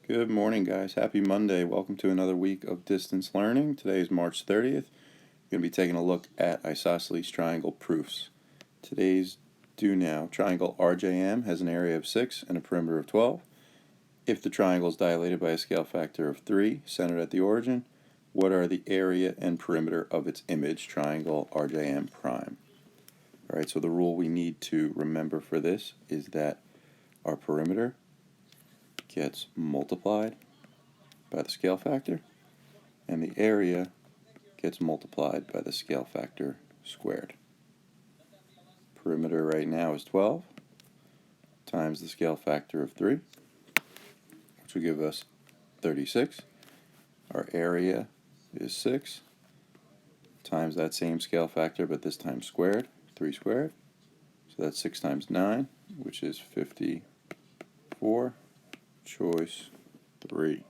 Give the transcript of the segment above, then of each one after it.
Good morning, guys. Happy Monday. Welcome to another week of distance learning. Today is March 30th. We're going to be taking a look at isosceles triangle proofs. Today's due now. Triangle RJM has an area of 6 and a perimeter of 12. If the triangle is dilated by a scale factor of 3, centered at the origin, what are the area and perimeter of its image, triangle RJM prime? Alright, so the rule we need to remember for this is that our perimeter gets multiplied by the scale factor, and the area gets multiplied by the scale factor squared. Perimeter right now is 12 times the scale factor of 3, which will give us 36. Our area is 6 times that same scale factor, but this time squared, 3 squared. So that's 6 times 9, which is 54. Choice 3.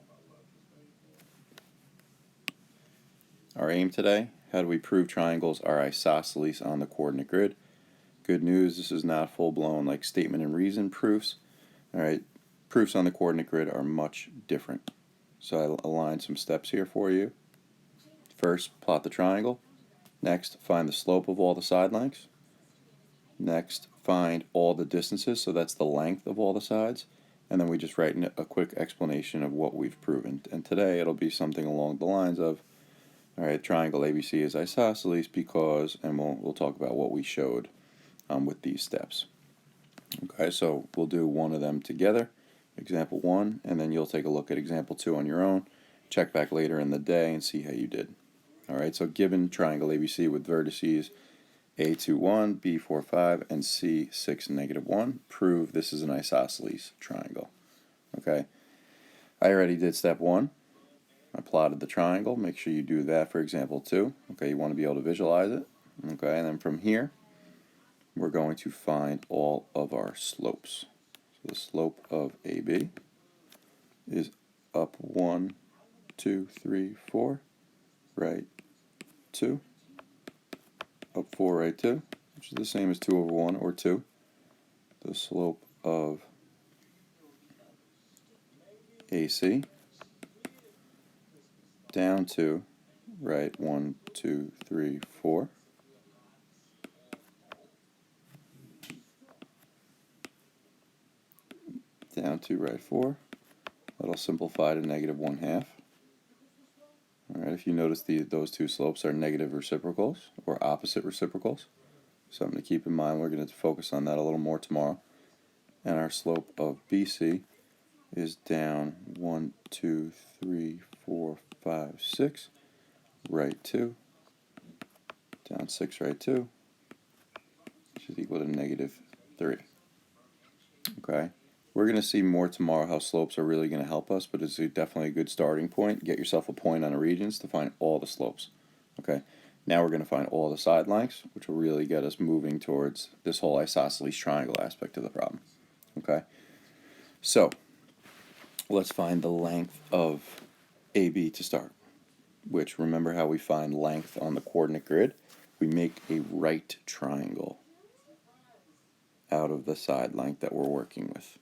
Our aim today, how do we prove triangles are isosceles on the coordinate grid? Good news, this is not full-blown like statement and reason proofs. Alright, proofs on the coordinate grid are much different. So I aligned some steps here for you. First, plot the triangle. Next, find the slope of all the side lengths. Next, find all the distances, so that's the length of all the sides. And then we just write a quick explanation of what we've proven. And today it'll be something along the lines of, alright, triangle ABC is isosceles because, and we'll talk about what we showed with these steps. Okay, so we'll do one of them together, example 1, and then you'll take a look at example 2 on your own, check back later in the day and see how you did. Alright, so given triangle ABC with vertices A21, B45, and C6, -1, prove this is an isosceles triangle. Okay, I already did step 1. I plotted the triangle. Make sure you do that for example 2. Okay, you want to be able to visualize it. Okay, and then from here, we're going to find all of our slopes. So the slope of AB is up 1, 2, 3, 4, right 2. Up 4, right 2, which is the same as 2 over 1, or 2. The slope of AC, down 2, right 1, 2, 3, 4. Down 2, right 4. That'll simplify to -1/2. Alright, if you notice those two slopes are negative reciprocals, or opposite reciprocals. Something to keep in mind. We're going to focus on that a little more tomorrow. And our slope of BC is down 1, 2, 3, 4, 5, 6, right 2, down 6, right 2, which is equal to -3. Okay? We're going to see more tomorrow how slopes are really going to help us, but it's definitely a good starting point. Get yourself a point on the regions to find all the slopes. Okay? Now we're going to find all the side lengths, which will really get us moving towards this whole isosceles triangle aspect of the problem. Okay? So, let's find the length of AB to start, which, remember how we find length on the coordinate grid? We make a right triangle out of the side length that we're working with.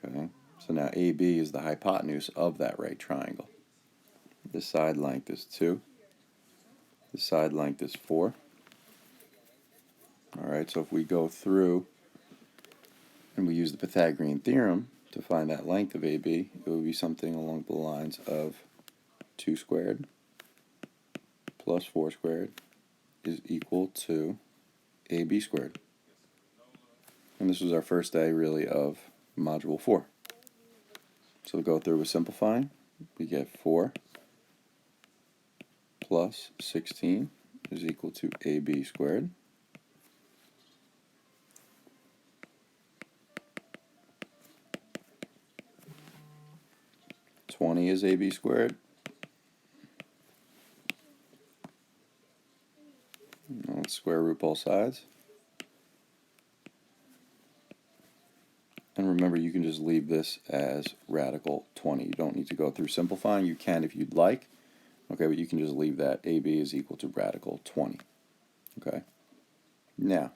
Okay, so now AB is the hypotenuse of that right triangle. The side length is 2. The side length is 4. Alright, so if we go through and we use the Pythagorean Theorem to find that length of AB, it would be something along the lines of 2 squared plus 4 squared is equal to AB squared. And this was our first day, really, of Module 4. So we'll go through with simplifying. We get 4 plus 16 is equal to AB squared. (20) is AB squared. Now let's square root both sides. And remember, you can just leave this as radical 20. You don't need to go through simplifying. You can if you'd like. Okay, but you can just leave that AB is equal to radical 20. Okay. Now,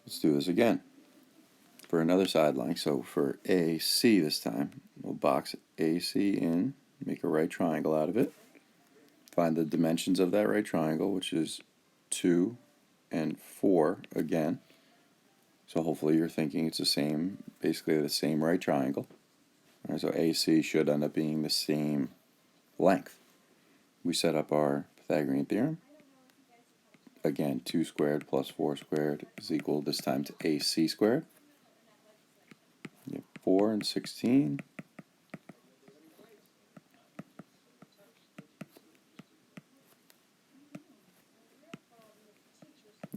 let's do this again. for another side length. So for AC this time, we'll box AC in, make a right triangle out of it. Find the dimensions of that right triangle, which is 2 and 4 again. So hopefully you're thinking it's the same, basically the same right triangle. All right, so AC should end up being the same length. We set up our Pythagorean theorem. Again, 2 squared plus 4 squared is equal this time to AC squared. You have 4 and 16.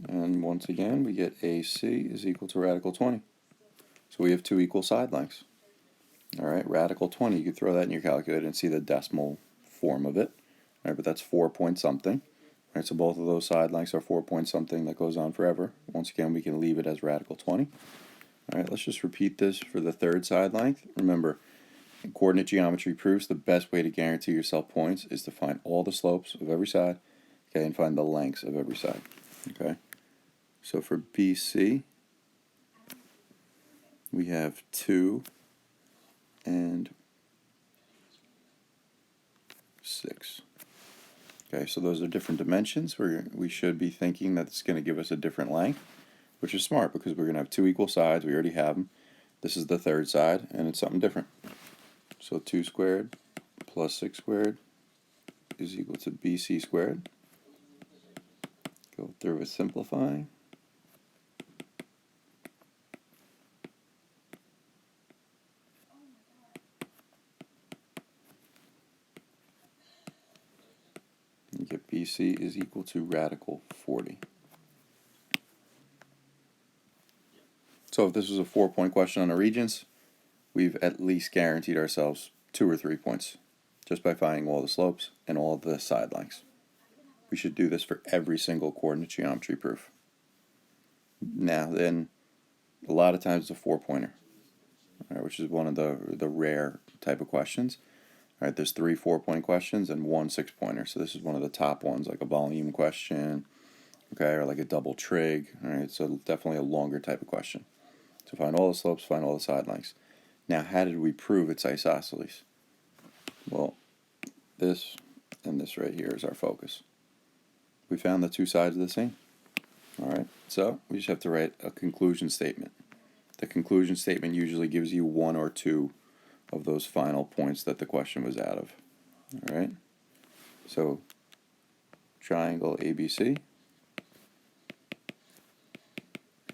And once again, we get AC is equal to radical 20. So we have two equal side lengths. All right, radical 20, you could throw that in your calculator and see the decimal form of it. All right, but that's 4 point something. All right, so both of those side lengths are 4 point something that goes on forever. Once again, we can leave it as radical 20. All right, let's just repeat this for the third side length. Remember, in coordinate geometry proofs, the best way to guarantee yourself points is to find all the slopes of every side, okay, and find the lengths of every side. Okay, so for BC, we have 2 and 6. Okay, so those are different dimensions. We should be thinking that it's going to give us a different length, which is smart because we're going to have two equal sides. We already have them. This is the third side, and it's something different. So 2 squared plus 6 squared is equal to BC squared. Go through with simplifying. You get BC is equal to radical 40. So if this was a 4-point question on a Regents, we've at least guaranteed ourselves 2 or 3 points just by finding all the slopes and all the side lengths. We should do this for every single coordinate geometry proof. Now then, a lot of times it's a 4-pointer, which is one of the rare type of questions. All right, there's 3 4-point questions and 1 6-pointer. So this is one of the top ones, like a volume question, okay, or like a double trig. All right, so definitely a longer type of question. So find all the slopes, find all the side lengths. Now, how did we prove it's isosceles? Well, this and this right here is our focus. We found the two sides are the same. All right, so we just have to write a conclusion statement. The conclusion statement usually gives you 1 or 2 of those final points that the question was out of. All right, so triangle ABC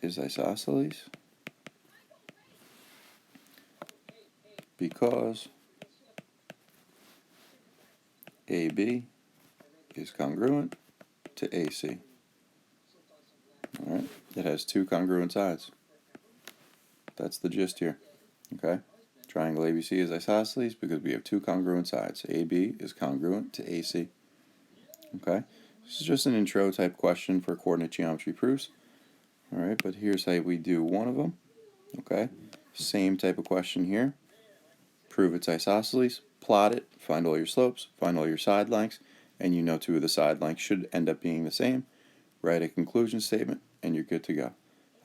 is isosceles because AB is congruent to AC. All right, it has 2 congruent sides. That's the gist here. Okay, triangle ABC is isosceles because we have 2 congruent sides. AB is congruent to AC. Okay, this is just an intro type question for coordinate geometry proofs. All right, but here's how we do one of them. Okay, same type of question here. Prove it's isosceles, plot it, find all your slopes, find all your side lengths, and you know 2 of the side lengths should end up being the same. Write a conclusion statement, and you're good to go.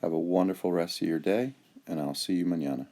Have a wonderful rest of your day, and I'll see you mañana.